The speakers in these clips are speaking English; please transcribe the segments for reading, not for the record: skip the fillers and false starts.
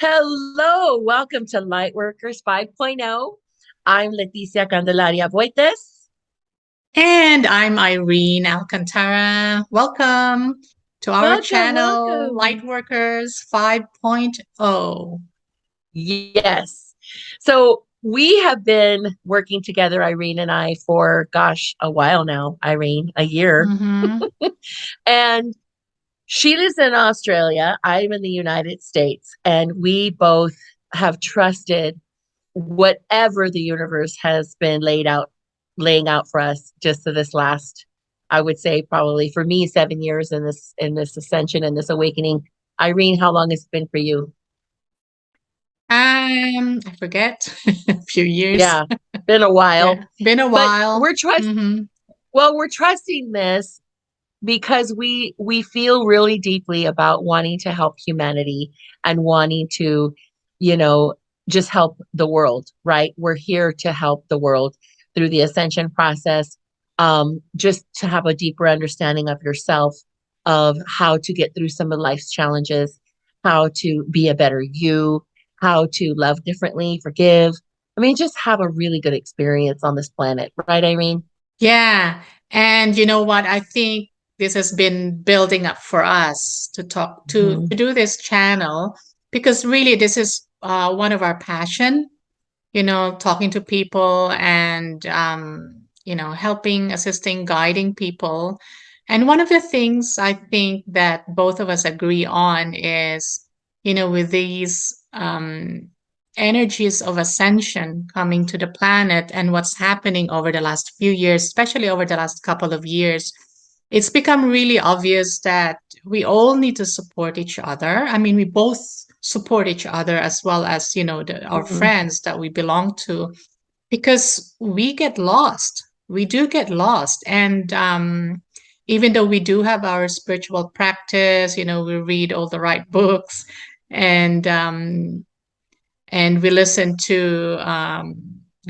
Hello, welcome to Lightworkers 5.0. I'm Leticia Candelaria Voites. And I'm Irene Alcantara. Welcome to our Welcome, channel, welcome. Lightworkers 5.0. Yes. So we have been working together, Irene and I, for a while now, Irene, a year. Mm-hmm. And she lives in Australia. I'm in the United States. And we both have trusted whatever the universe has been laying out for us just for this last, I would say probably for me 7 years in this ascension and this awakening. Irene, how long has it been for you? I forget, a few years. Yeah, been a while. Yeah, been a But while. Mm-hmm. we're trusting this because we feel really deeply about wanting to help humanity and wanting to, you know, just help the world, right? We're here to help the world through the ascension process, just to have a deeper understanding of yourself, of how to get through some of life's challenges, how to be a better you, how to love differently, forgive. I mean, just have a really good experience on this planet, right, Irene? Yeah. And you know what? I think this has been building up for us to talk Hmm. to do this channel because really this is one of our passion, talking to people and, helping, assisting, guiding people. And one of the things I think that both of us agree on is, with these energies of ascension coming to the planet and what's happening over the last few years, especially over the last couple of years, it's become really obvious that we all need to support each other. I mean, we both support each other as well as, our Hmm. friends that we belong to, because we get lost. We do get lost. And even though we do have our spiritual practice, we read all the right books and, and we listen to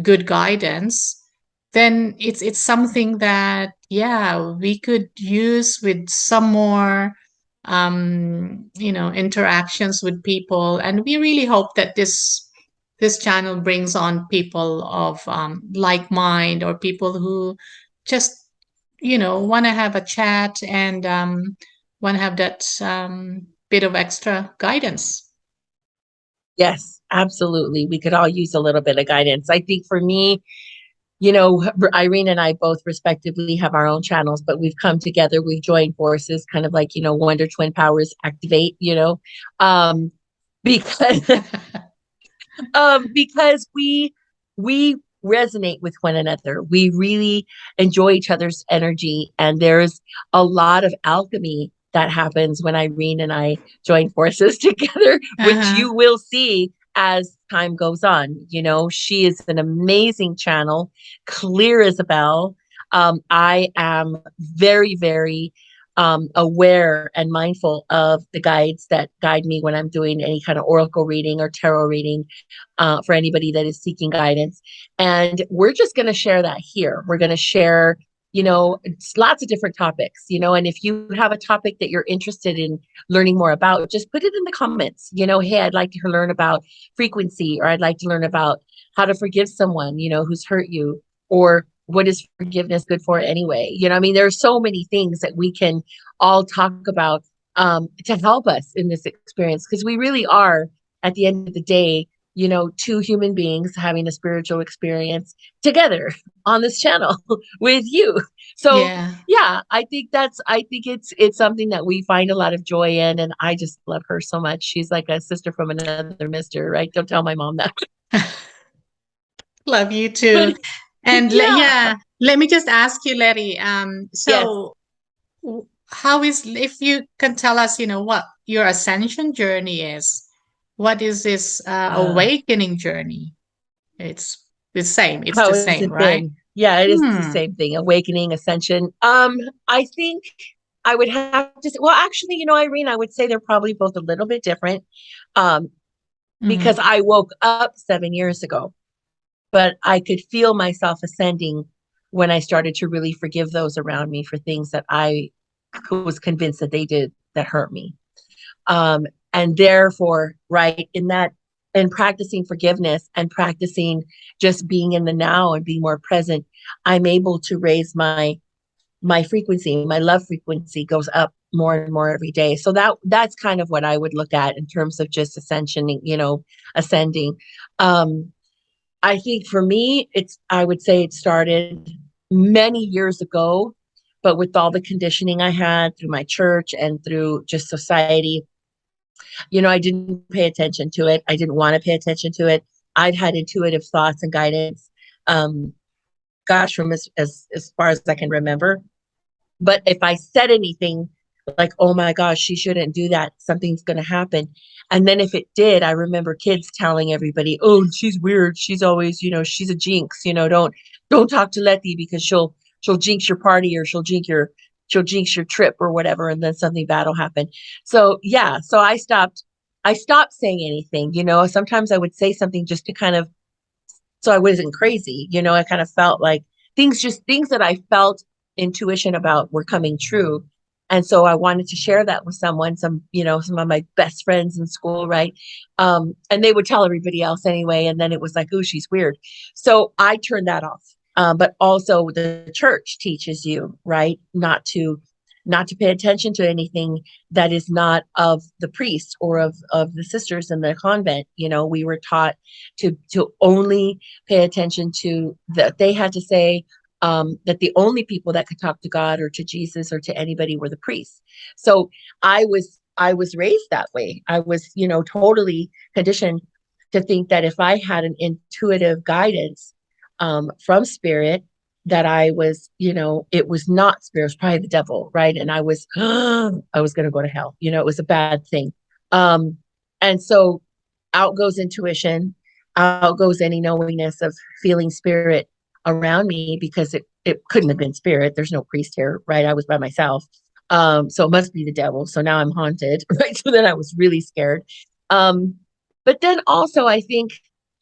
good guidance, then it's something that, yeah, we could use with some more interactions with people. And we really hope that this channel brings on people of like mind, or people who just want to have a chat and want to have that bit of extra guidance. Yes, absolutely. We could all use a little bit of guidance. I think for me, Irene and I both respectively have our own channels, but we've come together, we've joined forces, kind of like, Wonder Twin Powers activate, because because we resonate with one another. We really enjoy each other's energy, and there's a lot of alchemy that happens when Irene and I join forces together, which Uh-huh. you will see as time goes on. She is an amazing channel, clear as a bell. I am very, very aware and mindful of the guides that guide me when I'm doing any kind of oracle reading or tarot reading, for anybody that is seeking guidance. And we're just going to share that here. We're going to share, lots of different topics, and if you have a topic that you're interested in learning more about, just put it in the comments. Hey, I'd like to learn about frequency, or I'd like to learn about how to forgive someone, who's hurt you, or what is forgiveness good for anyway? I mean, there are so many things that we can all talk about, to help us in this experience, because we really are, at the end of the day, two human beings having a spiritual experience together on this channel with you. So Yeah. yeah, I think it's something that we find a lot of joy in, and I just love her so much. She's like a sister from another mister, right? Don't tell my mom that. Love you But too. And yeah, yeah, let me just ask you, Letty. yes. How is, if you can tell us, what your ascension journey is? What is this Uh, awakening journey? It's the same. It's how the has same, it right? been? Yeah, it is the Hmm. same thing. Awakening, ascension. I think I would have to say, well, actually, Irene, I would say they're probably both a little bit different. Um, because Hmm. I woke up 7 years ago, but I could feel myself ascending when I started to really forgive those around me for things that I was convinced that they did that hurt me. Um, And therefore, right, in that, and practicing forgiveness and practicing just being in the now and being more present, I'm able to raise my frequency, my love frequency goes up more and more every day. So that's kind of what I would look at in terms of just ascensioning, ascending. Um, I think for me, I would say it started many years ago, but with all the conditioning I had through my church and through just society, I didn't pay attention to it. I didn't want to pay attention to it. I'd had intuitive thoughts and guidance, um, gosh, from as far as I can remember. But if I said anything like, oh my gosh, she shouldn't do that, something's going to happen. And then if it did, I remember kids telling everybody, oh, she's weird. She's always, she's a jinx, don't talk to Letty because she'll jinx your party, or she'll jinx your trip or whatever. And then something bad will happen. So yeah, so I stopped saying anything, sometimes I would say something just to kind of, so I wasn't crazy. I kind of felt like things that I felt intuition about were coming true. And so I wanted to share that with someone, some of my best friends in school, right? And they would tell everybody else anyway. And then it was like, oh, she's weird. So I turned that off. But also the church teaches you, right? Not to pay attention to anything that is not of the priest or of the sisters in the convent. We were taught to only pay attention to that they had to say, that the only people that could talk to God or to Jesus or to anybody were the priests. So I was raised that way. I was, totally conditioned to think that if I had an intuitive guidance from spirit, that I was, it was not spirit, it was probably the devil, right? And I was, I was going to go to hell. It was a bad thing. And so out goes intuition, out goes any knowingness of feeling spirit around me, because it couldn't have been spirit. There's no priest here, right? I was by myself. So it must be the devil. So now I'm haunted, right? So then I was really scared. But then also I think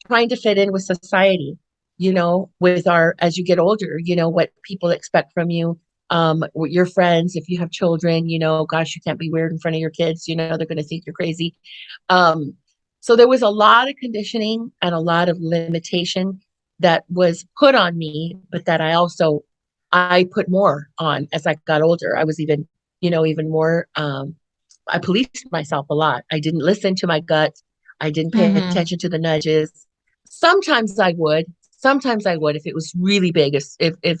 trying to fit in with society, with as you get older, what people expect from you, with your friends, if you have children, gosh, you can't be weird in front of your kids, they're going to think you're crazy. Um, so there was a lot of conditioning and a lot of limitation that was put on me, but that I put more on as I got older. I was even more, I policed myself a lot. I didn't listen to my gut. I didn't pay Mm-hmm. attention to the nudges. Sometimes I would if it was really big. If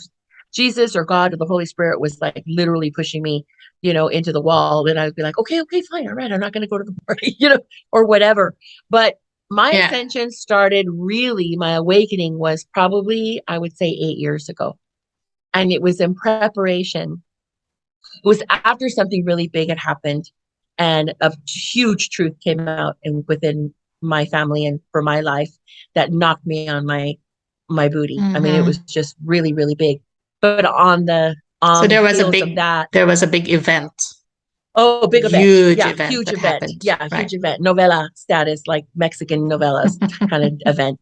Jesus or God or the Holy Spirit was like literally pushing me, into the wall, then I would be like, okay, okay, fine, all right, I'm not going to go to the party, or whatever. But my Yeah. ascension started, really, my awakening was probably, I would say, 8 years ago. And it was in preparation. It was after something really big had happened, and a huge truth came out and within my family and for my life, that knocked me on my booty. I mean, it was Mm-hmm. just really, really big. But So on the heels of that, there was a big event, oh, big event. huge Yeah, event huge that event. happened, Yeah, right? huge event. Novela status, like Mexican novellas kind of event.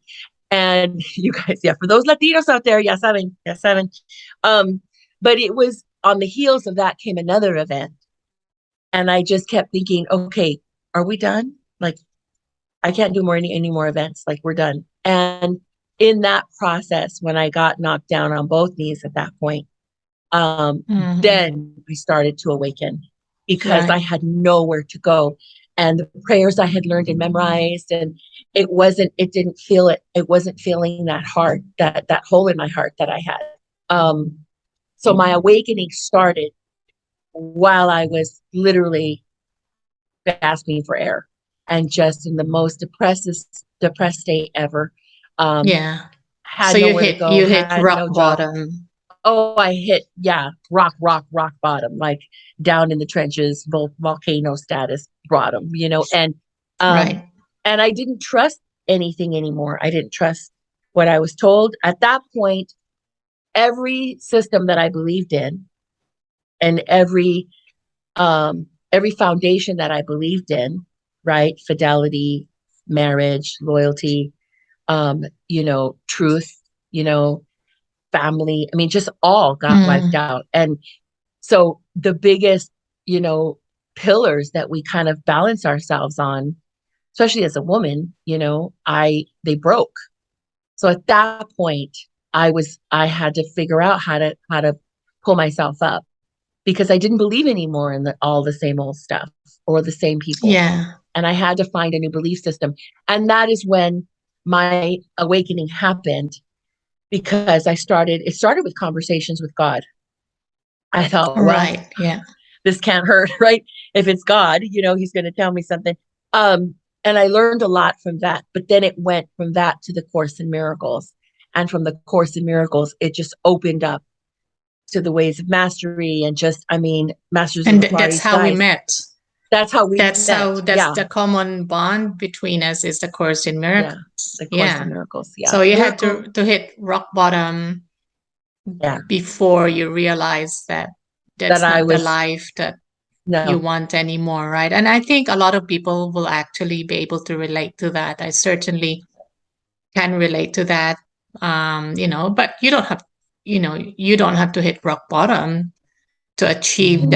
And you guys, yeah, for those Latinos out there, ya saben, ya saben. Um, but it was on the heels of that came another event. And I just kept thinking, okay, are we done? Like, I can't do any more events. Like, we're done. And in that process, when I got knocked down on both knees at that point, Mm-hmm. then I started to awaken, because I Right. had nowhere to go. And the prayers I had learned and memorized, and it didn't feel it. It wasn't feeling that heart, that hole in my heart that I had. Um, so my awakening started while I was literally gasping for air and just in the most depressed state ever. Um, Yeah. So had nowhere to go, you hit had rock no job. bottom. Oh, I hit, yeah, rock bottom, like down in the trenches, volcano status bottom, um, Right. and I didn't trust anything anymore. I didn't trust what I was told. At that point, every system that I believed in, and every foundation that I believed in, right? Fidelity, marriage, loyalty, truth, you know, family. I mean, just all got wiped Mm. out. And so the biggest, you know, pillars that we kind of balance ourselves on, especially as a woman, they broke. So at that point, I had to figure out how to pull myself up because I didn't believe anymore in all the same old stuff or the same people. Yeah. And I had to find a new belief system. And that is when my awakening happened because it started with conversations with God. I thought, well, Right. Yeah. this can't hurt, right? If it's God, he's going to tell me something. And I learned a lot from that. But then it went from that to the Course in Miracles. And from the Course in Miracles, it just opened up to the ways of mastery and Masters of And the Far that's East how we guys. met. That's how we met. That's Yeah. the common bond between us is the Course in Yeah. Miracles. The Course in Yeah. Miracles. Yeah. So you had Miracle. to hit rock bottom Yeah. before you realize that That that's I not the was, life that you no. want anymore, right? And I think a lot of people will actually be able to relate to that. I certainly can relate to that. But you don't have to hit rock bottom to achieve Mhm.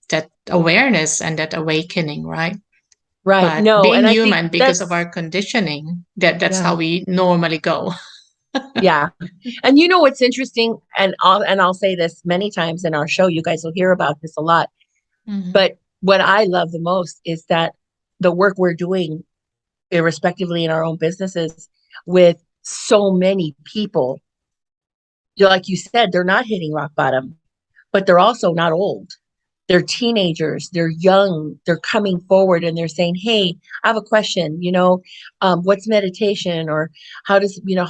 that awareness and that awakening, right? Right. But No. being And I think human, because of that's, our conditioning, that's yeah. how we normally go. Yeah. And what's interesting, and I'll say this many times in our show, you guys will hear about this a lot. Mhm. But what I love the most is that the work we're doing, irrespectively in our own businesses, with so many people, like you said, they're not hitting rock bottom, but they're also not old. They're teenagers, they're young, they're coming forward and they're saying, hey, I have a question, what's meditation, or how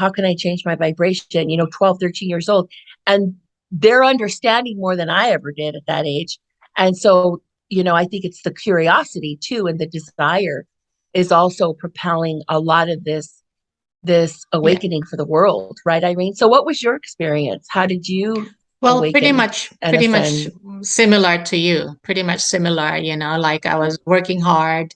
can I change my vibration, 12, 13 years old. And they're understanding more than I ever did at that age. And so, I think it's the curiosity too, and the desire is also propelling a lot of this Yeah. awakening for the world, right, Irene? So what was your experience? How did you Well, awaken and pretty much ascend? similar to you. Pretty much similar, like I was working hard.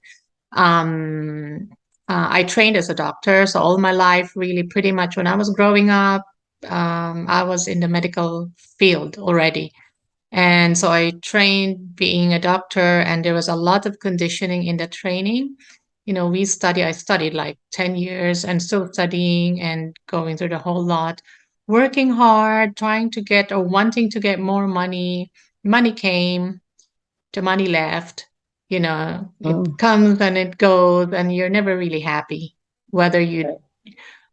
Um, I trained as a doctor, so all my life, really, pretty much when I was growing up, I was in the medical field already. And so I trained being a doctor, and there was a lot of conditioning in the training. I studied like 10 years and still studying and going through the whole lot, working hard, trying to get or wanting to get more money. Money came, the money left. It Mm, comes and it goes, and you're never really happy, whether you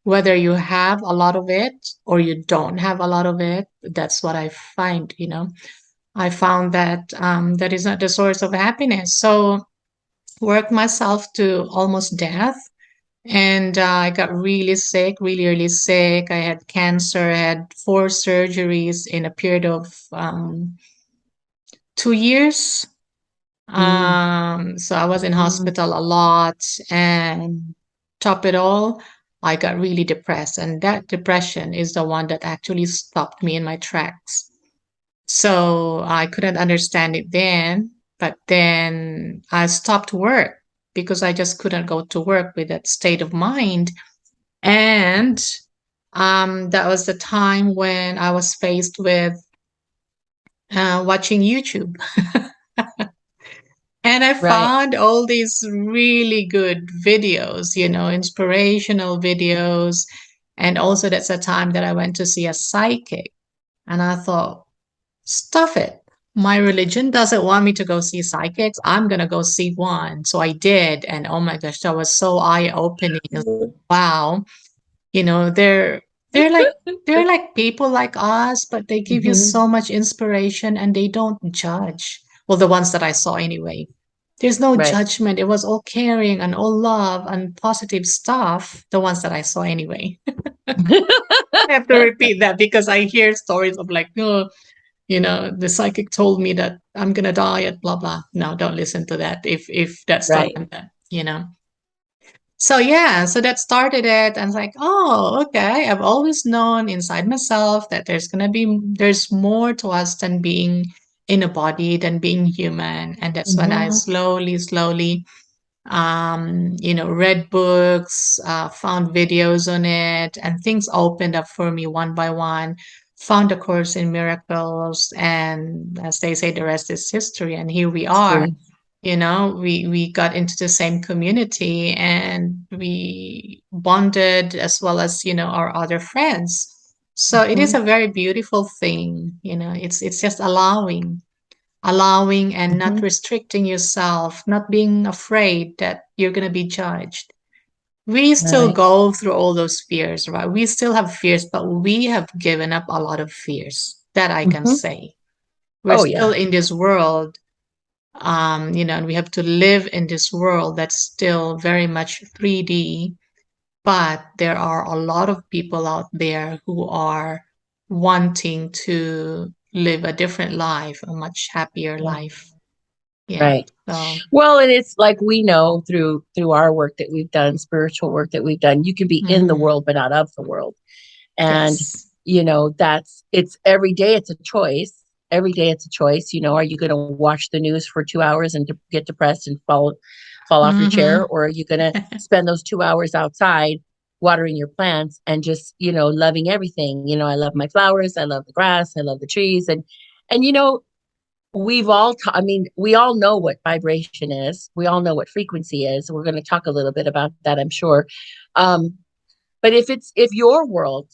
whether you have a lot of it or you don't have a lot of it. That's what I find. I found that that is not the source of happiness. So worked myself to almost death. And I got really sick, really, really sick. I had cancer. I had 4 surgeries in a period of 2 years. mm, So I was in mm. hospital a lot, and top it all, I got really depressed. And that depression is the one that actually stopped me in my tracks. So I couldn't understand it then, but then I stopped work because I just couldn't go to work with that state of mind. And that was the time when I was faced with watching YouTube. And I Right. found all these really good videos, inspirational videos. And also, that's a time that I went to see a psychic. And I thought, stuff it. My religion doesn't want me to go see psychics. I'm going to go see one. So I did. And oh my gosh, that was so eye opening. Wow. You know, they're, they're like, they're like people like us, but they give you Mhm. so much inspiration and they don't judge. Well, the ones that I saw anyway. There's no Right. judgment. It was all caring and all love and positive stuff. The ones that I saw anyway. I have to repeat that because I hear stories of like, oh, the psychic told me that I'm gonna die at blah blah. No, don't listen to that. If that's the Right. one that. So yeah, so that started it, and it's like, oh, okay. I've always known inside myself that there's more to us than being in a body, than being human, and that's when I Mhm. slowly, slowly, read books, found videos on it, and things opened up for me one by one. found a Course in Miracles, and as they say, the rest is history. And here we are. History. We got into the same community, and we bonded, as well as our other friends. So it is Mhm, a very beautiful thing. It's just allowing and not mhm. restricting yourself, not being afraid that you're going to be judged. We still Right. go through all those fears, right? We still have fears, but we have given up a lot of fears, that I can Mhm. say. We're Oh still yeah. in this world, and we have to live in this world that's still very much 3D, but there are a lot of people out there who are wanting to live a different life, a much happier Yeah. life. Yeah. Right. So, Well, and it's like we know through our work that we've done, spiritual work that we've done, you can be in the mhm. world but not of the world. And Yes. that's it's every day it's a choice. Every day it's a choice. Are you going to watch the news for 2 hours and get depressed and fall off your chair, Mhm. or are you going to spend those 2 hours outside watering your plants and just loving everything? I love my flowers, I love the grass, I love the trees, and I mean, we all know what vibration is. We all know what frequency is. We're going to talk a little bit about that, I'm sure. Um, but if your world,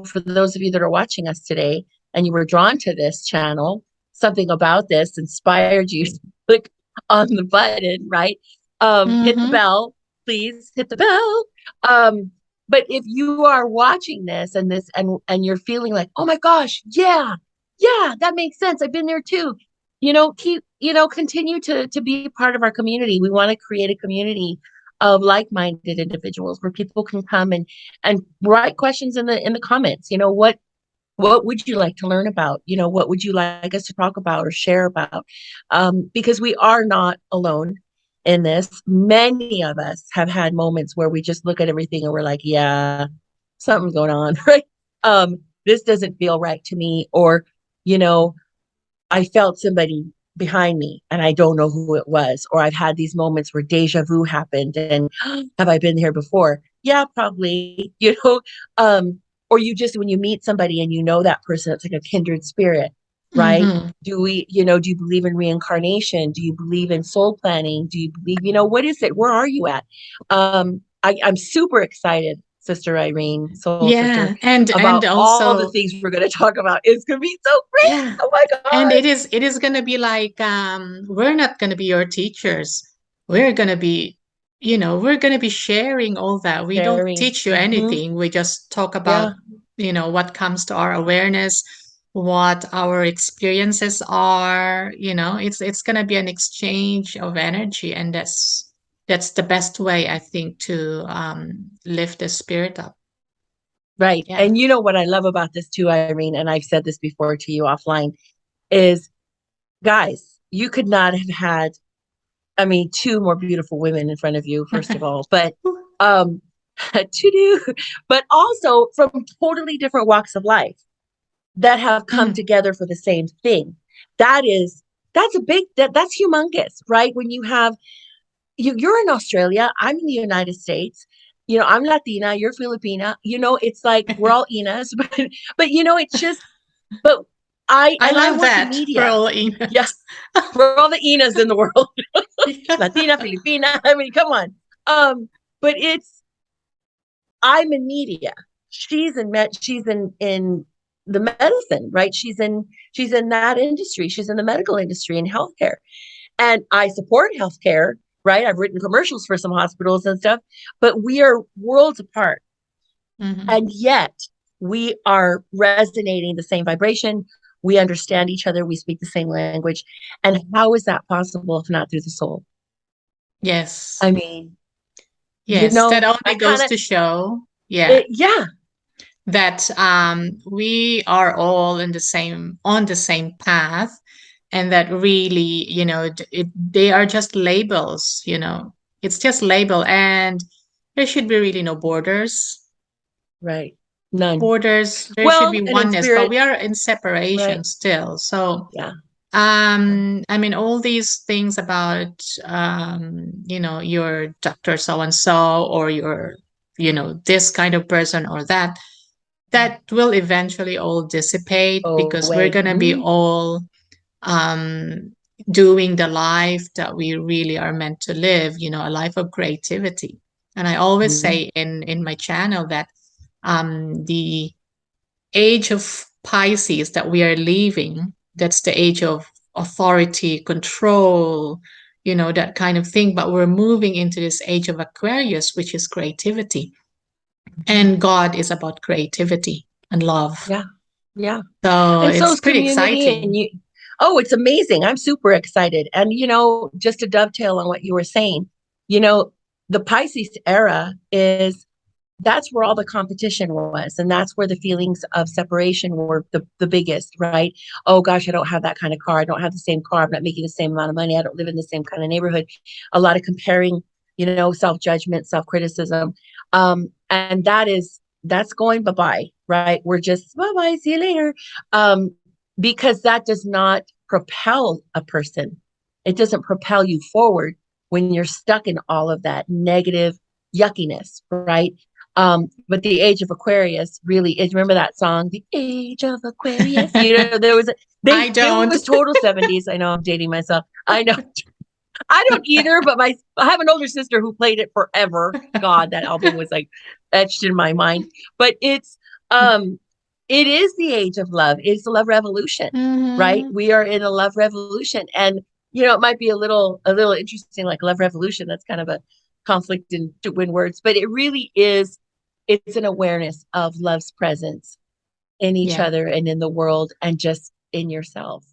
for those of you that are watching us today and you were drawn to this channel, something about this inspired you to click on the button, right? Hit the Mhm. bell, please hit the bell. Um, but if you are watching this and you're feeling like, oh my gosh, yeah, yeah, that makes sense. I've been there too. Continue to be part of our community. We want to create a community of like-minded individuals where people can come and write questions in the comments. What would you like to learn about? What would you like us to talk about or share about? Because we are not alone in this. Many of us have had moments where we just look at everything and we're like, yeah, something's going on, right? This doesn't feel right to me. Or, you know, I felt somebody behind me and I don't know who it was. Or I've had these moments where deja vu happened and have I been here before? Yeah, probably, or you just, when you meet somebody and that person, it's like a kindred spirit, right? Mhm. Do you believe in reincarnation? Do you believe in soul planning? Do you believe, what is it? Where are you at? I'm super excited, Sister Irene, Soul Sister, Yeah, and about all the also, things we're going to talk about. It's going to be so great. yeah, Oh my and God. it is gonna be like, we're not gonna be your teachers. We're gonna be, we're gonna be sharing all that. We don't Sharing. teach you anything. We just talk about, Yeah, what comes to our awareness, what our experiences are. It's gonna be an exchange of energy, and that's the best way, I think, to lift the spirit up. right. Yeah. And you know what I love about this too, Irene, and I've said this before to you offline, is guys, you could not have had, I mean, two more beautiful women in front of you, first of all, but um to do, but also from totally different walks of life that have come Mm, together for the same thing. That is that's humongous, right? When you have you're in Australia, I'm in the United States. I'm Latina, you're Filipina. It's like we're all Inas, but it's just, but I I love work in that. We're media. all Yeah, Enos. we're all the Inas in the world. Latina, Filipina. I mean, come on. But I'm in media. She's in the medicine, right? She's in that industry. She's in the medical industry and healthcare. And I support healthcare, right? I've written commercials for some hospitals and stuff, but we are worlds apart. Mhm. And yet we are resonating the same vibration. We understand each other. We speak the same language. And how is that possible if not through the soul? Yes. I mean, Yes, that I only kind goes of, to show, yeah, yeah, that we are all in the same on the same path, and that really, they are just labels. It's just label, and there should be really no borders. right. None. Borders, there should Well, be and in oneness, but spirit, we are in separation right. still. So, Yeah. I mean, all these things about, your doctor so and so, or your, this kind of person or that. that will eventually all dissipate go because we're away. going to be all um, doing the life that we really are meant to live, a life of creativity. And I always Mhm. say in my channel that the age of Pisces that we are leaving, that's the age of authority, control, that kind of thing. But we're moving into this age of Aquarius, which is creativity. Mhm. And God is about creativity and love. Yeah. Yeah. So And so it's is pretty community. And exciting. you, oh, it's amazing. I'm super excited. And, just to dovetail on what you were saying, you know, the Pisces era is that's where all the competition was. And that's where the feelings of separation were the biggest, right? Oh gosh, I don't have that kind of car. I don't have the same car. I'm not making the same amount of money. I don't live in the same kind of neighborhood. A lot of comparing, self-judgment, self-criticism. And that's going bye-bye, right? We're just bye-bye, see you later. Because that does not propel a person. It doesn't propel you forward when you're stuck in all of that negative yuckiness, right? But the age of Aquarius really is. Remember that song, "The Age of Aquarius"? There was I it don't. was total 70s. I know I'm dating myself. I know I don't either, but I have an older sister who played it forever. God, that album was like etched in my mind. But it is the age of love. It's the love revolution, right? Mhm. We are in a love revolution. And it might be a little interesting, like love revolution. That's kind of a conflict in to win words, but it really is, it's an awareness of love's presence in each Yeah. other and in the world and just in yourself.